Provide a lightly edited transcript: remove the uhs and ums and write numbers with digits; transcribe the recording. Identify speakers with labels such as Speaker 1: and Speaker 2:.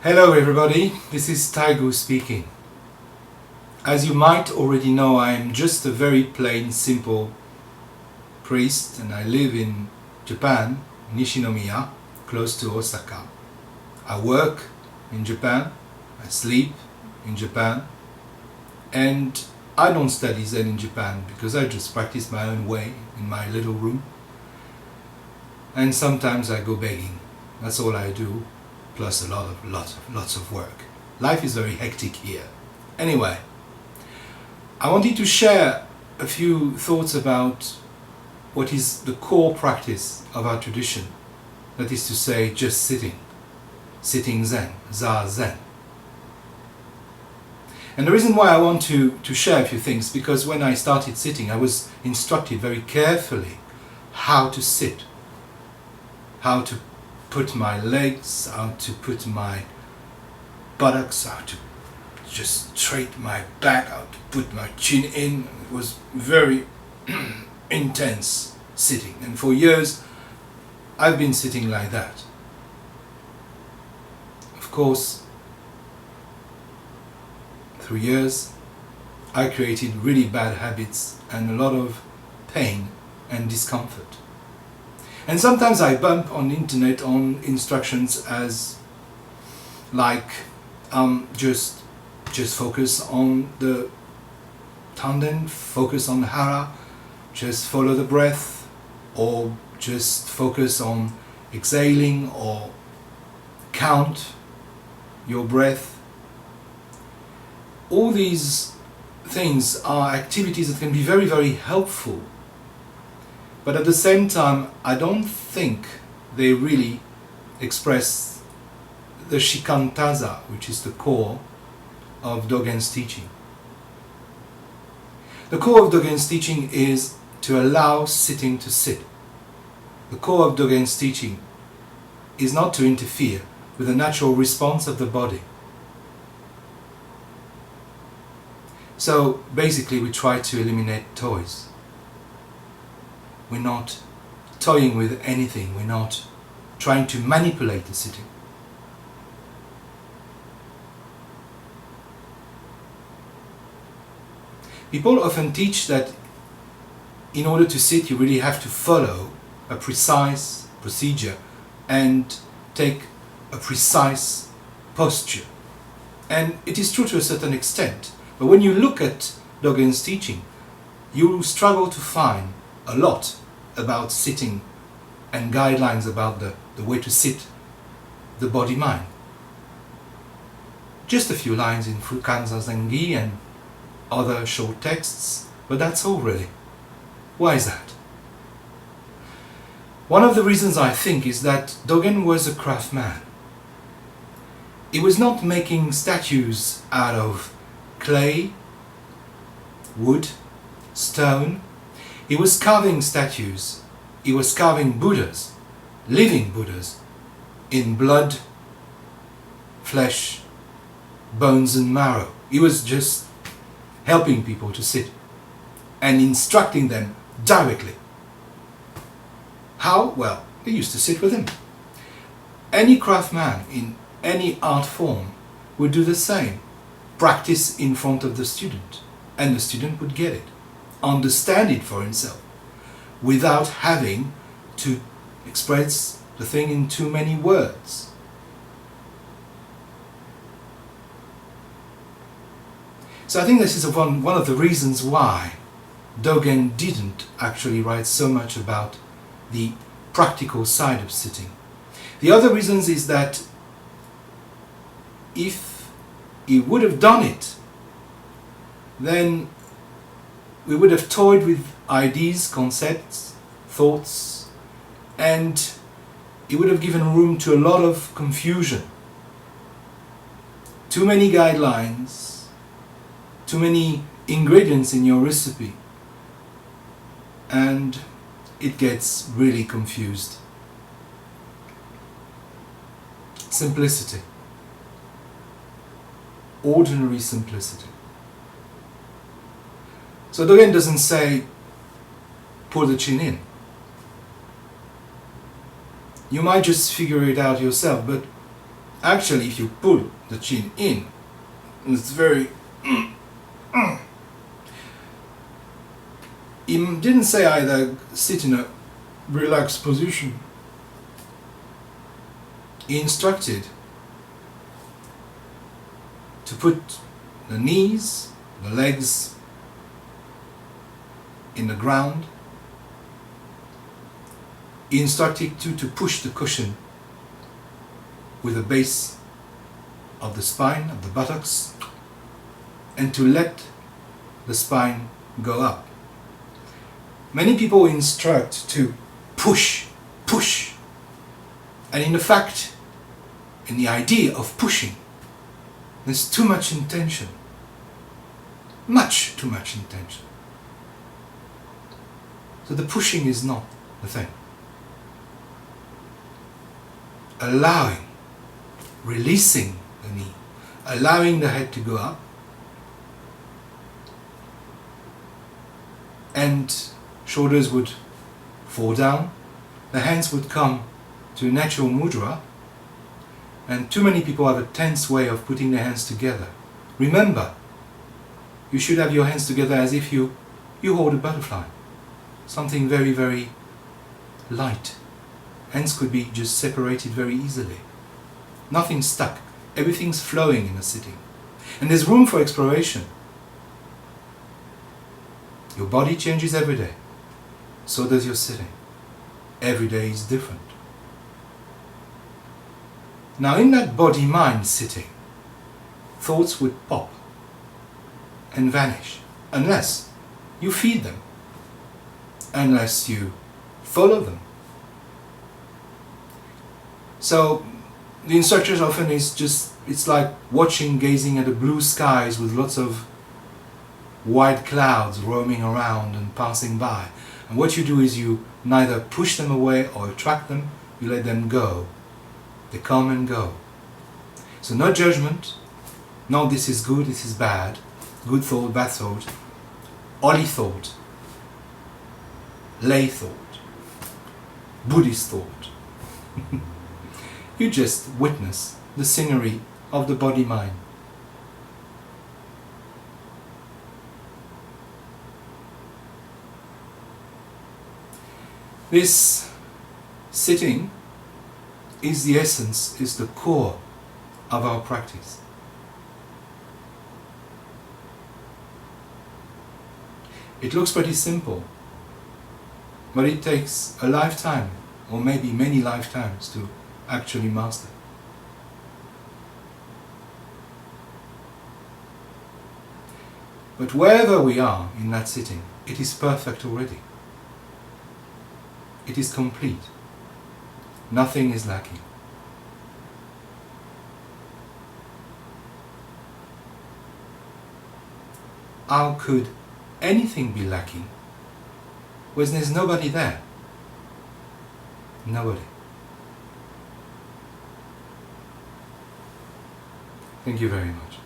Speaker 1: Hello everybody, this is Taigu speaking. As you might already know, I am just a very plain, simple priest and I live in Japan, Nishinomiya, close to Osaka. I work in Japan, I sleep in Japan, and I don't study Zen in Japan because I just practice my own way in my little room. And sometimes I go begging. That's all I do. Plus lots of work. Life is very hectic here. Anyway, I wanted to share a few thoughts about what is the core practice of our tradition. That is to say, just sitting Zen, Zazen. And the reason why I want to share a few things, because when I started sitting, I was instructed very carefully how to sit, how to put my legs, how to put my buttocks, how to just straighten my back, how to put my chin in. It was very intense sitting, and for years I've been sitting like that. Of course, through years I created really bad habits and a lot of pain and discomfort. And sometimes I bump on the internet on instructions as like just focus on the tanden, focus on the hara, just follow the breath, or just focus on exhaling, or count your breath. All these things are activities that can be very, very helpful. But at the same time, I don't think they really express the Shikantaza, which is the core of Dogen's teaching. The core of Dogen's teaching is to allow sitting to sit. The core of Dogen's teaching is not to interfere with the natural response of the body. So basically we try to eliminate toys. We're not toying with anything. We're not trying to manipulate the sitting. People often teach that in order to sit, you really have to follow a precise procedure and take a precise posture. And it is true to a certain extent. But when you look at Dogen's teaching, you struggle to find a lot about sitting and guidelines about the way to sit the body-mind. Just a few lines in Shikantaza and other short texts, but that's all really. Why is that? One of the reasons I think is that Dogen was a craftsman. He was not making statues out of clay, wood, stone. He was carving statues, he was carving Buddhas, living Buddhas, in blood, flesh, bones and marrow. He was just helping people to sit and instructing them directly. How? Well, they used to sit with him. Any craftsman in any art form would do the same. Practice in front of the student, and the student would get it. Understand it for himself without having to express the thing in too many words. So I think this is one of the reasons why Dogen didn't actually write so much about the practical side of sitting. The other reasons is that if he would have done it, then we would have toyed with ideas, concepts, thoughts, and it would have given room to a lot of confusion. Too many guidelines, too many ingredients in your recipe, and it gets really confused. Simplicity. Ordinary simplicity. So Dogen doesn't say, pull the chin in. You might just figure it out yourself, but Actually, if you pull the chin in, it's very... He didn't say either sit in a relaxed position. He instructed to put the knees, the legs in the ground. He instructed you to push the cushion with the base of the spine, of the buttocks, and to let the spine go up. Many people instruct to push, push, and in fact, in the idea of pushing, there's too much intention. Much too much intention. So the pushing is not the thing. Allowing, releasing the knee, allowing the head to go up, and shoulders would fall down, the hands would come to a natural mudra, and too many people have a tense way of putting their hands together. Remember, you should have your hands together as if you hold a butterfly, something very, very light. Hands could be just separated very easily. Nothing stuck. Everything's flowing in a sitting. And there's room for exploration. Your body changes every day. So does your sitting. Every day is different. Now in that body-mind sitting, thoughts would pop and vanish unless you feed them, unless you follow them. So the instructions often it's like gazing at the blue skies with lots of white clouds roaming around and passing by. And what you do is you neither push them away or attract them, you let them go. They come and go. So no judgment, no this is good, this is bad, good thought, bad thought, holy thought, lay thought, Buddhist thought. You just witness the scenery of the body-mind. This sitting is the essence, is the core of our practice. It looks pretty simple, but it takes a lifetime, or maybe many lifetimes, to actually master. But wherever we are in that sitting, it is perfect already. It is complete. Nothing is lacking. How could anything be lacking when there's nobody there? Nobody. Thank you very much.